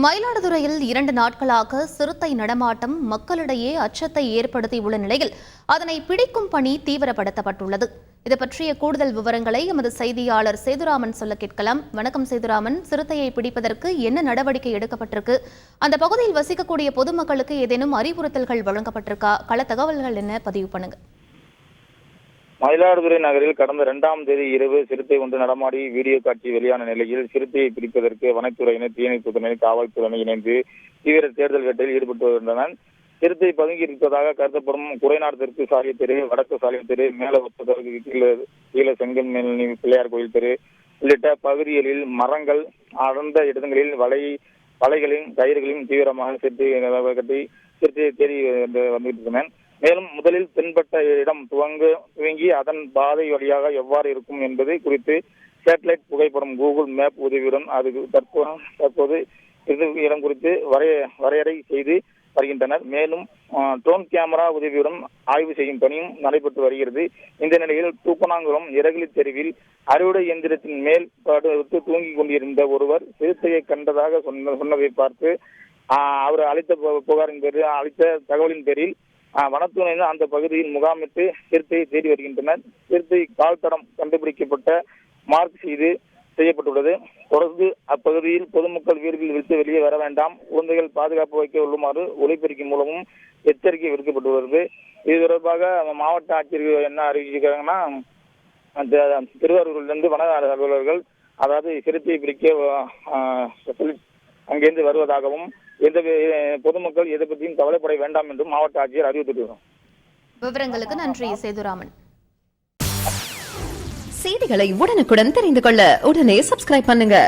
மயிலாடுதுறையில் 2 நாட்களாக சிறுத்தை நடமாட்டம் மக்களிடையே அச்சத்தை ஏற்படுத்தியுள்ள நிலையில் அதனை பிடிக்கும் பணி தீவிரப்படுத்தப்பட்டுள்ளது. இது பற்றிய கூடுதல் விவரங்களை எமது செய்தியாளர் சேதுராமன் சொல்ல கேட்கலாம். வணக்கம் சேதுராமன், சிறுத்தையை பிடிப்பதற்கு என்ன நடவடிக்கை எடுக்கப்பட்டிருக்கு? அந்த பகுதியில் வசிக்கக்கூடிய பொதுமக்களுக்கு ஏதேனும் அறிவுறுத்தல்கள் வழங்கப்பட்டிருக்கா? கள தகவல்கள் என்ன பதிவு பண்ணுங்க. மயிலாடுதுறை நகரில் கடந்த 2ஆம் தேதி இரவு சிறுத்தை ஒன்று நடமாடி வீடியோ காட்சி வெளியான நிலையில் சிறுத்தையை பிடிப்பதற்கு வனத்துறையினர், தீயணைப்புத்துறையினர், காவல்துறையினர் இணைந்து தீவிர தேடுதல் வேட்டையில் ஈடுபட்டு வருகின்றனர். சிறுத்தை பதுங்கி இருப்பதாக கருதப்படும் குறைநாடு தெற்கு சாலை தெரு, வடக்கு சாலை தெரு, மேல ஒத்ததற்கு கீழ செங்கல்மேனி பிள்ளையார் கோயில் தெரு உள்ளிட்ட பகுதிகளில் மரங்கள் அடர்ந்த இடங்களில் வலைகளையும் கயிறுகளையும் தீவிரமாக கட்டி சிறுத்தையை தேடி வந்துவிட்டனர். மேலும் முதலில் தென்பட்ட இடம் துவங்கி அதன் பாதை வழியாக எவ்வாறு இருக்கும் என்பது குறித்து சேட்டலைட் புகைப்படம் கூகுள் மேப் உதவியுடன் அது தற்போது இடம் குறித்து வரையறை செய்து வருகின்றனர். மேலும் ட்ரோன் கேமரா உதவியுடன் ஆய்வு செய்யும் பணியும் நடைபெற்று வருகிறது. இந்த நிலையில் தூப்பனாங்குளம் இரகிலி தெருவில் அறுவடை இயந்திரத்தின் மேல் படுத்து தூங்கிக் கொண்டிருந்த ஒருவர் சிறுத்தையை கண்டதாக சொன்னதை பார்த்து அவர் அளித்த தகவலின் பேரில் வனத்துறையினர் அந்த பகுதியில் முகாமிட்டு சிறுத்தையை தேடி வருகின்றனர். சிறுத்தை கால் தடம் கண்டுபிடிக்கப்பட்ட மார்க் செய்யப்பட்டுள்ளது. தொடர்ந்து அப்பகுதியில் பொதுமக்கள் வீடுகளில் விட்டு வெளியே வர வேண்டாம், குழந்தைகள் பாதுகாப்பு வைக்க உள்ளுமாறு ஒலிபெருக்கி மூலமும் எச்சரிக்கை விடுக்கப்பட்டு வருது. இது தொடர்பாக மாவட்ட ஆட்சியர் என்ன அறிவிச்சிருக்காங்கன்னா, திருவாரூரிலிருந்து வன அலுவலர்கள் அதாவது சிறுத்தையை பிடிக்க அங்கிருந்து வருவதாகவும் எந்த பொதுமக்கள் எதை பற்றியும் கவலைப்பட வேண்டாம் என்றும் மாவட்ட ஆட்சியர் அறிவித்துள்ளார். விவரங்களுக்கு நன்றி சேதுராமன். செய்திகளை உடனுக்குடன் தெரிந்து கொள்ள உடனே சப்ஸ்கிரைப் பண்ணுங்க.